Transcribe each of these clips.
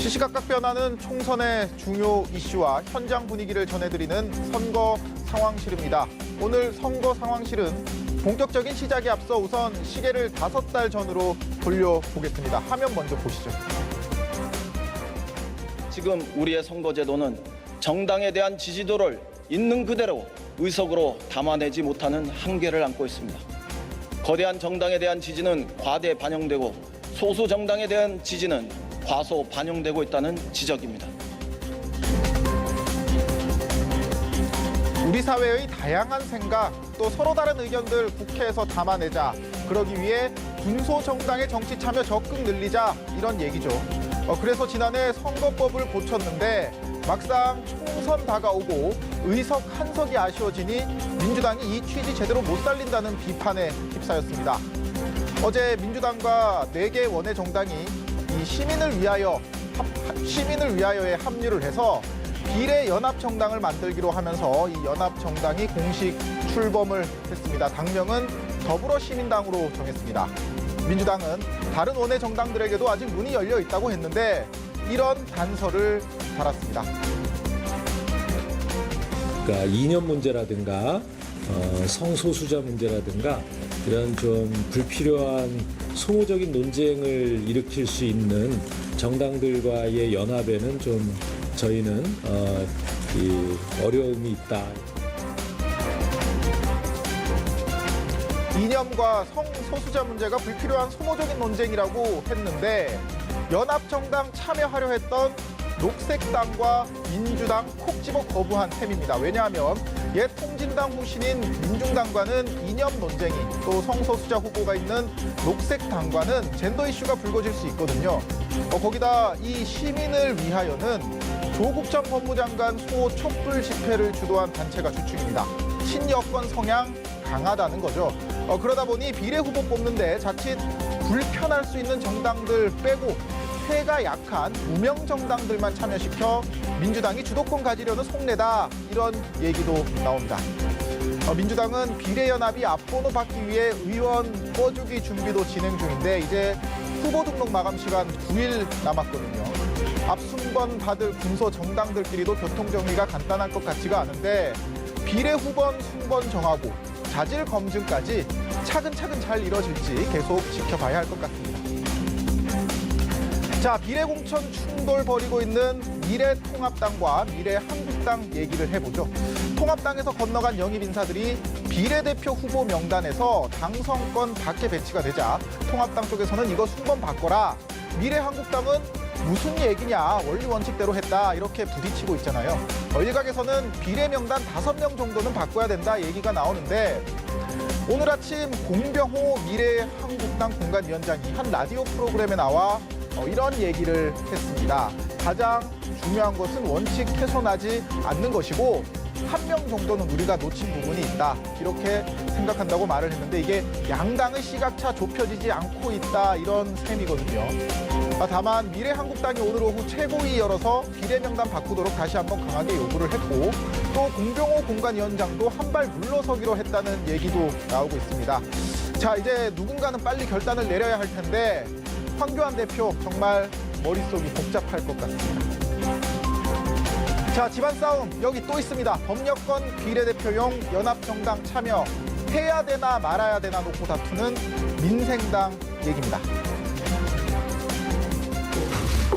시시각각 변하는 총선의 중요 이슈와 현장 분위기를 전해드리는 선거 상황실입니다. 오늘 선거 상황실은 본격적인 시작에 앞서 우선 시계를 5달 전으로 돌려보겠습니다. 화면 먼저 보시죠. 지금 우리의 선거제도는 정당에 대한 지지도를 있는 그대로 의석으로 담아내지 못하는 한계를 안고 있습니다. 거대한 정당에 대한 지지는 과대 반영되고 소수 정당에 대한 지지는 과소 반영되고 있다는 지적입니다. 우리 사회의 다양한 생각, 또 서로 다른 의견들 국회에서 담아내자. 그러기 위해 군소 정당의 정치 참여 적극 늘리자, 이런 얘기죠. 그래서 지난해 선거법을 고쳤는데 막상 총선 다가오고 의석 한 석이 아쉬워지니 민주당이 이 취지 제대로 못 살린다는 비판에 휩싸였습니다. 어제 민주당과 4개 원외 정당이 이 시민을 위하여에 합류를 해서 비례연합정당을 만들기로 하면서 이 연합정당이 공식 출범을 했습니다. 당명은 더불어시민당으로 정했습니다. 민주당은 다른 원외 정당들에게도 아직 문이 열려 있다고 했는데 이런 단서를 달았습니다. 그러니까 이념 문제라든가 성소수자 문제라든가 이런 좀 불필요한 소모적인 논쟁을 일으킬 수 있는 정당들과의 연합에는 좀 저희는 어려움이 있다. 이념과 성소수자 문제가 불필요한 소모적인 논쟁이라고 했는데 연합정당 참여하려 했던 녹색당과 민주당 콕 집어 거부한 셈입니다. 왜냐하면 옛 통진당 후신인 민중당과는 이념 논쟁이, 또 성소수자 후보가 있는 녹색당과는 젠더 이슈가 불거질 수 있거든요. 거기다 이 시민을 위하여는 조국 전 법무장관 수호 촛불 집회를 주도한 단체가 주축입니다. 친여권 성향 강하다는 거죠. 그러다 보니 비례 후보 뽑는데 자칫 불편할 수 있는 정당들 빼고 폐가 약한 무명 정당들만 참여시켜 민주당이 주도권 가지려는 속내다, 이런 얘기도 나옵니다. 민주당은 비례연합이 앞번호 받기 위해 의원 꺼주기 준비도 진행 중인데 이제 후보 등록 마감 시간 9일 남았거든요. 앞순번 받을 군소 정당들끼리도 교통정리가 간단할 것 같지가 않은데 비례 후보는 순번 정하고 자질 검증까지 차근차근 잘 이뤄질지 계속 지켜봐야 할 것 같습니다. 자, 비례공천 충돌 벌이고 있는 미래통합당과 미래한국당 얘기를 해보죠. 통합당에서 건너간 영입 인사들이 비례대표 후보 명단에서 당선권 밖에 배치가 되자 통합당 쪽에서는 이거 순번 바꿔라. 미래한국당은 무슨 얘기냐, 원리 원칙대로 했다, 이렇게 부딪히고 있잖아요. 일각에서는 비례 명단 5명 정도는 바꿔야 된다 얘기가 나오는데 오늘 아침 공병호 미래한국당 공관위원장이 한 라디오 프로그램에 나와 이런 얘기를 했습니다. 가장 중요한 것은 원칙 훼손하지 않는 것이고 1명 정도는 우리가 놓친 부분이 있다, 이렇게 생각한다고 말을 했는데 이게 양당의 시각차 좁혀지지 않고 있다, 이런 셈이거든요. 다만 미래한국당이 오늘 오후 최고위 열어서 비례명단 바꾸도록 다시 한번 강하게 요구를 했고 또 공병호 공관위원장도 한 발 물러서기로 했다는 얘기도 나오고 있습니다. 자, 이제 누군가는 빨리 결단을 내려야 할 텐데 황교안 대표 정말 머릿속이 복잡할 것 같습니다. 자, 집안 싸움 여기 또 있습니다. 법여권 비례대표용 연합정당 참여 해야 되나 말아야 되나 놓고 다투는 민생당 얘기입니다.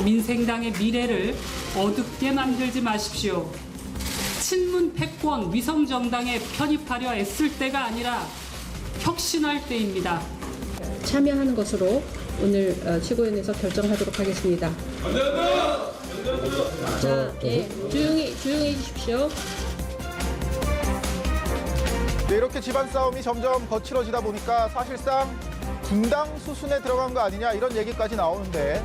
민생당의 미래를 어둡게 만들지 마십시오. 친문 패권 위성정당에 편입하려 애쓸 때가 아니라 혁신할 때입니다. 참여하는 것으로 오늘 최고위원회에서 결정하도록 하겠습니다. 자, 예, 조용히 해주십시오. 네, 이렇게 집안 싸움이 점점 거칠어지다 보니까 사실상 분당 수순에 들어간 거 아니냐, 이런 얘기까지 나오는데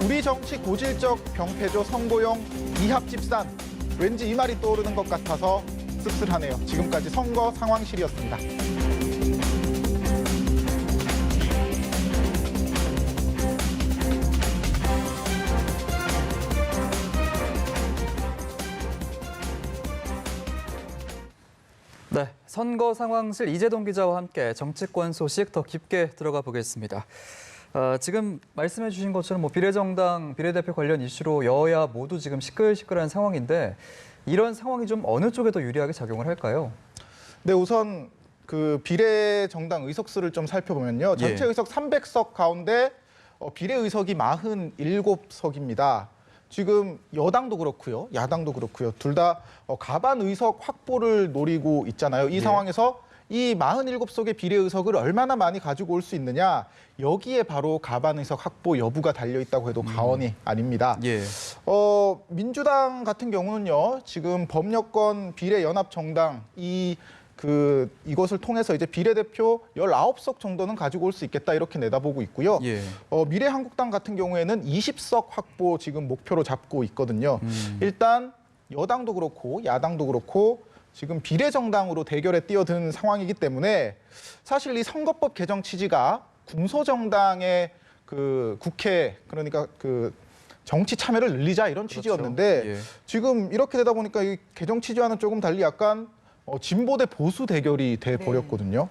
우리 정치 고질적 병폐죠. 선거용 이합집산, 왠지 이 말이 떠오르는 것 같아서 씁쓸하네요. 지금까지 선거 상황실이었습니다. 네, 선거 상황실 이재동 기자와 함께 정치권 소식 더 깊게 들어가 보겠습니다. 지금 말씀해 주신 것처럼 뭐 비례정당, 비례대표 관련 이슈로 여야 모두 지금 시끌시끌한 상황인데 이런 상황이 좀 어느 쪽에 더 유리하게 작용을 할까요? 네, 우선 그 비례 정당 의석수를 좀 살펴보면요. 전체 예. 의석 300석 가운데 비례 의석이 47석입니다. 지금 여당도 그렇고요. 야당도 그렇고요. 둘 다 가반 의석 확보를 노리고 있잖아요. 이 예. 상황에서 이 47석의 비례 의석을 얼마나 많이 가지고 올 수 있느냐. 여기에 바로 가반 의석 확보 여부가 달려 있다고 해도 과언이 아닙니다. 예. 민주당 같은 경우는요. 지금 법여권 비례 연합 정당 이것을 통해서 이제 비례대표 19석 정도는 가지고 올 수 있겠다 이렇게 내다보고 있고요. 예. 미래한국당 같은 경우에는 20석 확보 지금 목표로 잡고 있거든요. 일단 여당도 그렇고 야당도 그렇고 지금 비례정당으로 대결에 뛰어든 상황이기 때문에 사실 이 선거법 개정 취지가 군소정당의 그 국회 그러니까 그 정치 참여를 늘리자 이런 취지였는데 예. 지금 이렇게 되다 보니까 이 개정 취지와는 조금 달리 약간 진보 대 보수 대결이 돼 버렸거든요.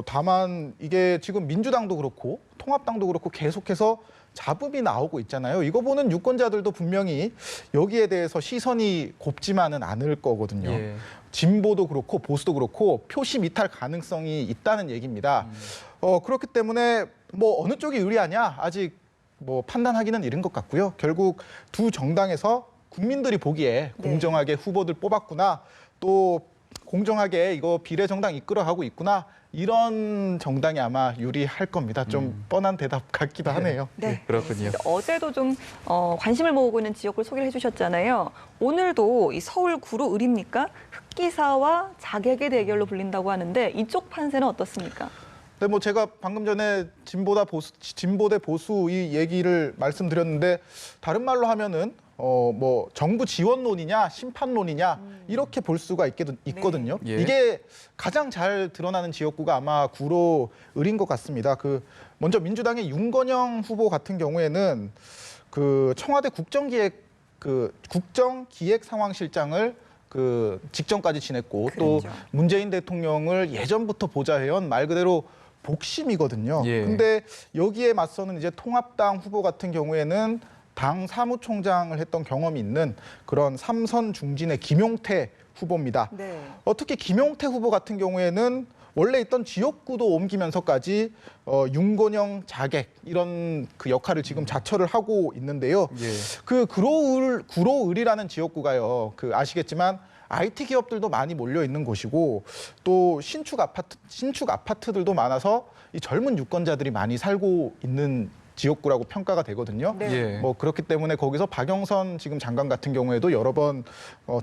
다만 이게 지금 민주당도 그렇고 통합당도 그렇고 계속해서 잡음이 나오고 있잖아요. 이거 보는 유권자들도 분명히 여기에 대해서 시선이 곱지만은 않을 거거든요. 예. 진보도 그렇고 보수도 그렇고 표심 이탈 가능성이 있다는 얘기입니다. 그렇기 때문에 뭐 어느 쪽이 유리하냐 아직 뭐 판단하기는 이른 것 같고요. 결국 두 정당에서 국민들이 보기에 공정하게 후보들 뽑았구나. 또 공정하게 이거 비례정당 이끌어가고 있구나. 이런 정당이 아마 유리할 겁니다. 좀 뻔한 대답 같기도 하네요. 네. 그렇군요. 어제도 좀 관심을 모으고 있는 지역을 소개를 해주셨잖아요. 오늘도 이 서울 구로 을입니까? 흑기사와 자객의 대결로 불린다고 하는데 이쪽 판세는 어떻습니까? 네, 뭐 제가 방금 전에 진보 대 보수 이 얘기를 말씀드렸는데 다른 말로 하면은 뭐 정부 지원론이냐 심판론이냐 이렇게 볼 수가 있거든요. 예. 이게 가장 잘 드러나는 지역구가 아마 구로 을인 것 같습니다. 먼저 민주당의 윤건영 후보 같은 경우에는 그 청와대 국정기획상황실장을 직전까지 지냈고 또 그렇죠. 문재인 대통령을 예전부터 보좌해온 말 그대로 복심이거든요. 예. 근데 여기에 맞서는 이제 통합당 후보 같은 경우에는 당 사무총장을 했던 경험이 있는 그런 삼선 중진의 김용태 후보입니다. 네. 특히 김용태 후보 같은 경우에는 원래 있던 지역구도 옮기면서까지 윤건영 자객 이런 그 역할을 지금 자처를 하고 있는데요. 예. 구로을이라는 지역구가요. 아시겠지만 IT 기업들도 많이 몰려 있는 곳이고 또 신축 아파트들도 많아서 이 젊은 유권자들이 많이 살고 있는 지역구라고 평가가 되거든요. 네. 예. 뭐 그렇기 때문에 거기서 박영선 지금 장관 같은 경우에도 여러 번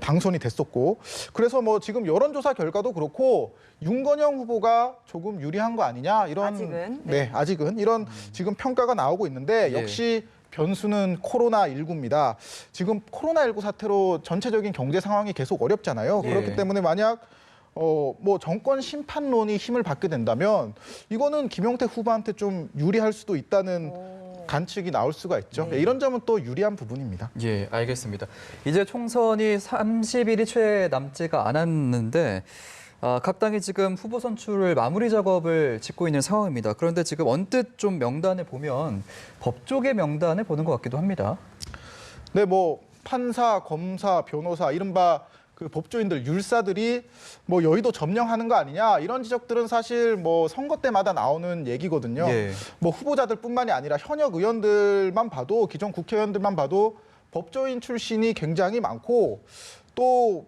당선이 됐었고 그래서 뭐 지금 여론조사 결과도 그렇고 윤건영 후보가 조금 유리한 거 아니냐 이런 아직은? 네, 아직은 이런 지금 평가가 나오고 있는데 예. 역시 변수는 코로나19입니다. 지금 코로나19 사태로 전체적인 경제 상황이 계속 어렵잖아요. 예. 그렇기 때문에 만약 뭐 정권 심판론이 힘을 받게 된다면 이거는 김용태 후보한테 좀 유리할 수도 있다는 관측이 나올 수가 있죠. 네, 이런 점은 또 유리한 부분입니다. 예, 알겠습니다. 이제 총선이 30일이 채 남지가 않았는데 각 당이 지금 후보 선출을 마무리 작업을 짓고 있는 상황입니다. 그런데 지금 언뜻 좀 명단을 보면 법조계 명단을 보는 것 같기도 합니다. 네, 뭐 판사, 검사, 변호사, 이른바 그 법조인들, 율사들이 뭐 여의도 점령하는 거 아니냐 이런 지적들은 사실 뭐 선거 때마다 나오는 얘기거든요. 예. 뭐 후보자들뿐만이 아니라 현역 의원들만 봐도 기존 국회의원들만 봐도 법조인 출신이 굉장히 많고 또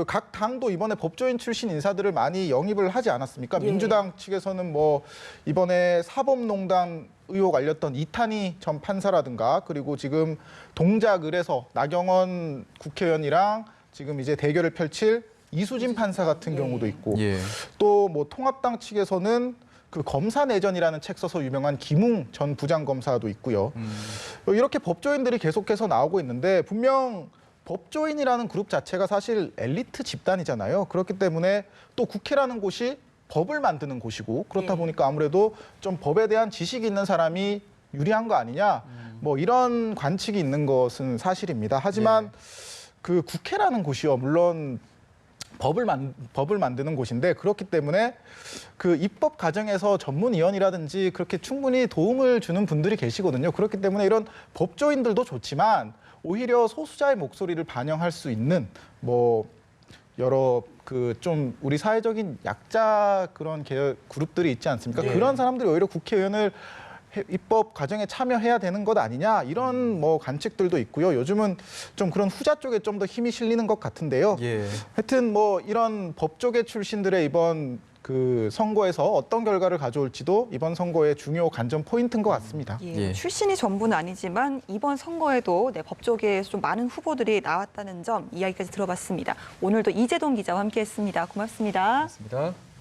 각 당도 이번에 법조인 출신 인사들을 많이 영입을 하지 않았습니까? 예. 민주당 측에서는 뭐 이번에 사법농단 의혹 알렸던 이탄희 전 판사라든가 그리고 지금 동작을에서 나경원 국회의원이랑 지금 이제 대결을 펼칠 이수진 판사 같은 경우도 있고 예. 또 뭐 통합당 측에서는 그 검사 내전이라는 책 써서 유명한 김웅 전 부장검사도 있고요. 이렇게 법조인들이 계속해서 나오고 있는데 분명 법조인이라는 그룹 자체가 사실 엘리트 집단이잖아요. 그렇기 때문에 또 국회라는 곳이 법을 만드는 곳이고 그렇다 보니까 아무래도 좀 법에 대한 지식이 있는 사람이 유리한 거 아니냐 뭐 이런 관측이 있는 것은 사실입니다. 하지만 그 국회라는 곳이요. 물론 법을 만드는 곳인데 그렇기 때문에 그 입법 과정에서 전문위원이라든지 그렇게 충분히 도움을 주는 분들이 계시거든요. 그렇기 때문에 이런 법조인들도 좋지만 오히려 소수자의 목소리를 반영할 수 있는 뭐 여러 그 좀 우리 사회적인 약자 그런 그룹들이 있지 않습니까? 그런 사람들이 오히려 국회의원을 입법 과정에 참여해야 되는 것 아니냐 이런 뭐 관측들도 있고요. 요즘은 좀 그런 후자 쪽에 좀 더 힘이 실리는 것 같은데요. 하여튼 뭐 이런 법조계 출신들의 이번 그 선거에서 어떤 결과를 가져올지도 이번 선거의 중요 관전 포인트인 것 같습니다. 출신이 전부는 아니지만 이번 선거에도 법조계에서 좀 많은 후보들이 나왔다는 점 이야기까지 들어봤습니다. 오늘도 이재동 기자와 함께했습니다. 고맙습니다. 고맙습니다.